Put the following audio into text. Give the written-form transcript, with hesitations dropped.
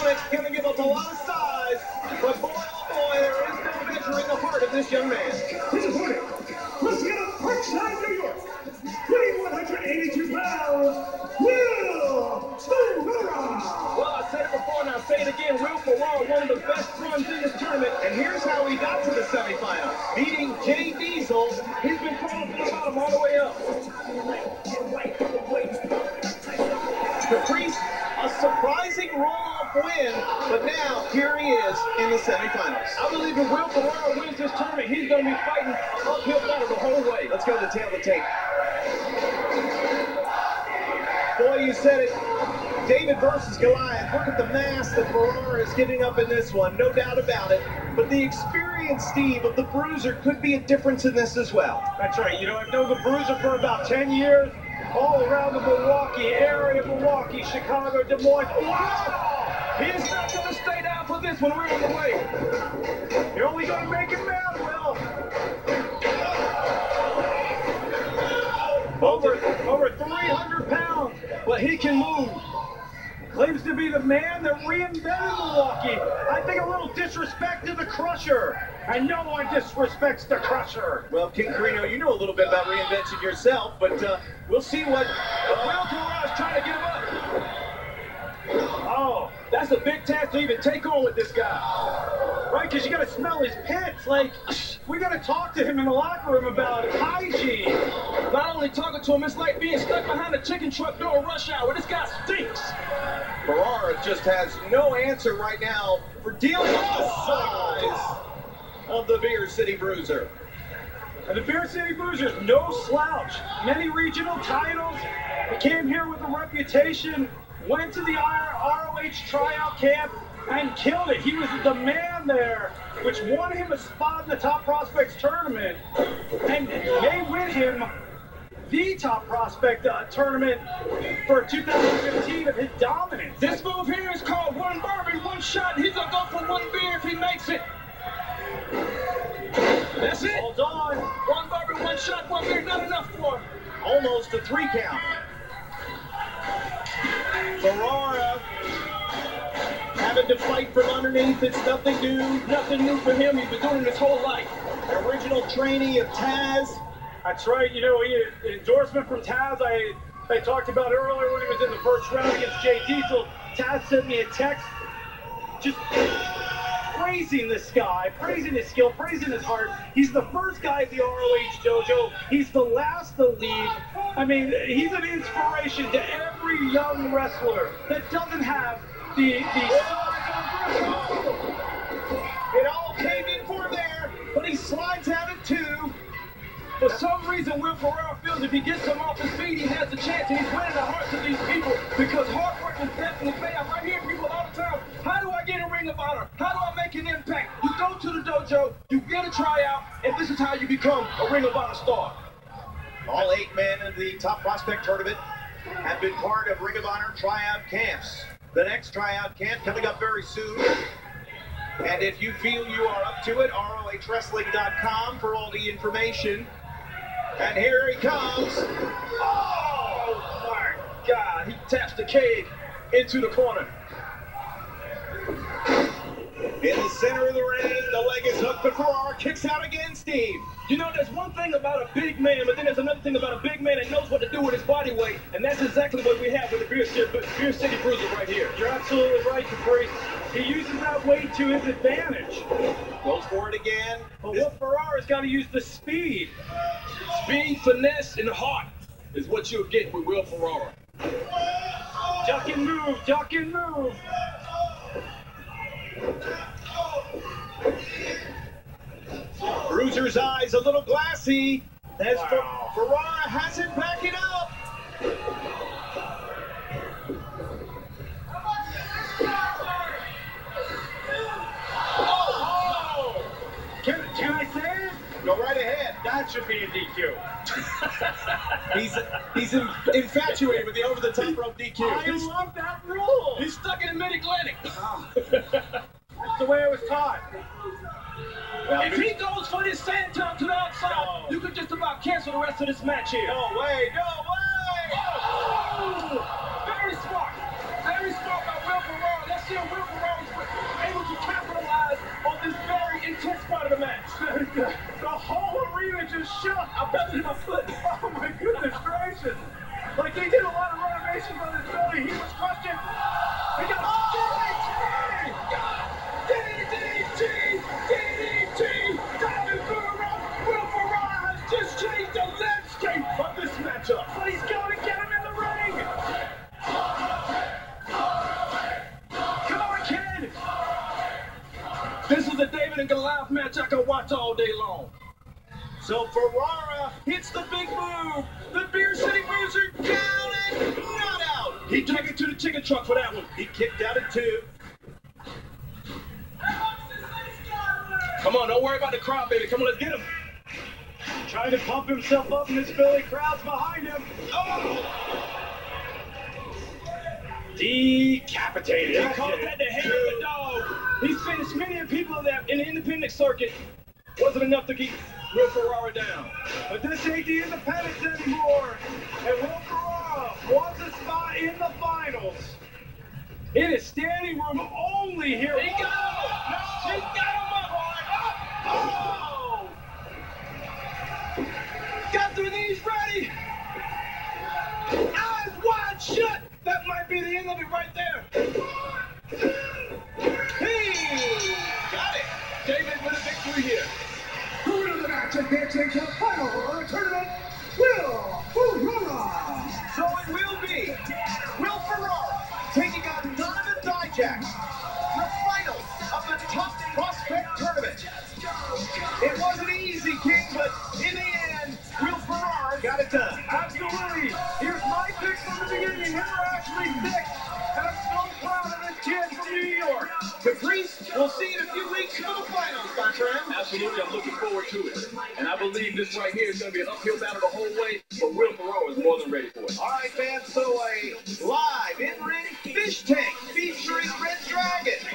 opponent going to give up a lot of size, but boy, oh boy, there is no measuring the heart of this young man. His opponent, wrestling out of Parkside, New York, weighing 182 pounds, Will Ferrara. Well, I said it before and I'll say it again. Will Ferrara, one of the best runs in this tournament, and here's how he got to the semifinals. Beating Jay Diesel, he's been crawling from the bottom all the way up. Caprice, a surprising roll-off win, but now here he is in the semifinals. I believe if Will Ferrara wins this tournament, he's going to be fighting an uphill battle the whole way. Let's go to the tail of the tape. Boy, you said it. David versus Goliath. Look at the mass that Ferrara is giving up in this one, no doubt about it. But the experience, Steve, of the Bruiser could be a difference in this as well. That's right. You know, I've known the Bruiser for about 10 years, all around the Milwaukee area, Milwaukee, Chicago, Des Moines. Wow! He is not going to stay down for this one. We're on the way. You're only going to make him mad, Will. Over 300 pounds, but he can move. Claims to be the man that reinvented Milwaukee. I think a little disrespect to the Crusher. And no one disrespects the Crusher. Well, King Carino, you know a little bit about reinvention yourself, but we'll see what Will Ferrara is trying to get him up. Oh, that's a big task to even take on with this guy. Right, because you got to smell his pits. Like, we got to talk to him in the locker room about hygiene. Not only talking to him, it's like being stuck behind a chicken truck during rush hour. This guy stinks. Ferrara just has no answer right now for dealing with the size of the Beer City Bruiser. And the Beer City Bruiser is no slouch. Many regional titles. He came here with a reputation, went to the ROH tryout camp, and killed it. He was the man there, which won him a spot in the Top Prospects tournament, and may win him the Top Prospect tournament for 2015 of his dominance. This move here is called one bourbon, one shot. He's going to go for one beer if he makes it. That's it. Hold on. One bourbon, one shot, one beer, not enough for him. Almost a 3 count. Ferrara having to fight from underneath. It's nothing new for him. He's been doing it his whole life. An original trainee of Taz. That's right. You know, endorsement from Taz I talked about earlier when he was in the first round against Jay Diesel. Taz sent me a text just praising this guy, praising his skill, praising his heart. He's the first guy at the ROH dojo. He's the last to leave. I mean, he's an inspiration to every young wrestler that doesn't have the size of It all came in for him there, but he slides out at 2. For some reason, Will Ferrara feels if he gets him off his feet, he has a chance, and he's winning the hearts of these people because hard work is definitely pay off. I hear people all the time, how do I get a Ring of Honor? How do I make an impact? You go to the dojo, you get a tryout, and this is how you become a Ring of Honor star. All 8 men in the Top Prospect tournament have been part of Ring of Honor tryout camps. The next tryout camp coming up very soon. And if you feel you are up to it, ROHWrestling.com for all the information. And here he comes. Oh, my God. He taps the cage into the corner. In the center of the ring, the leg is hooked, but Ferrara kicks out again, Steve. You know, there's one thing about a big man, but then there's another thing about a big man that knows what to do with his body weight, and that's exactly what we have with the Beer City Bruiser right here. You're absolutely right, Caprice. He uses that weight to his advantage. Goes for it again. But Will Ferrara's got to use the speed. Speed, finesse, and heart is what you'll get with Will Ferrara. Duck and move, duck and move. Bruiser's eyes a little glassy as Ferrara has it backing up. Can I say it? Go right ahead. That should be a DQ. He's infatuated with the over-the-top rope DQ. I love that rule. He's stuck in the Mid-Atlantic. That's the way I was taught. If he goes for this sandtop to the outside, you could just about cancel the rest of this match here. No way, no way! Oh, very smart by Will Ferrara. Let's see Will Ferrara was able to capitalize on this very intense part of the match. The whole arena just shook. I felt it in my foot. Oh my goodness gracious. Like he did a lot of renovations on his belly. He was crushing. He got DDT! Diamond Guru! Will Ferrara has just changed the landscape of this matchup. But he's going to get him in the ring. Come on, kid. This is a David and Goliath match I can watch all day long. So Ferrara hits the big move. The Beer City Bruiser down and not out. He took it to the chicken truck for that one. He kicked out at 2. Come on, don't worry about the crowd, baby. Come on, let's get him. Trying to pump himself up, and this Philly crowd's behind him. Oh! Decapitated. He called that the hair of the dog. He's finished many people in the independent circuit. Wasn't enough to keep Will Ferrara down. But this ain't the independents anymore. And Will Ferrara wants a spot in the finals. It is standing room only here. He got him! No! He got him up! Oh! Got their knees ready! Eyes wide shut! That might be the end of it right there. Hey! Got it! David with a victory here. The winner of the match advancing to the final of the tournament, Will Ferrara. So it will be Will Ferrara taking on Donovan Dijak, the final of the Top Prospect Tournament. It wasn't easy, King, but in the end, Will Ferrara got it done. Absolutely. Here's my picks from the beginning. Here are actually 6. And I'm so proud of this kid from New York. Caprice, we'll see you in a few weeks for the finals, Bertrand. Absolutely, I'm looking forward to it. And I believe this right here is going to be an uphill battle the whole way, but Will Ferrara is more than ready for it. All right, fans, so a live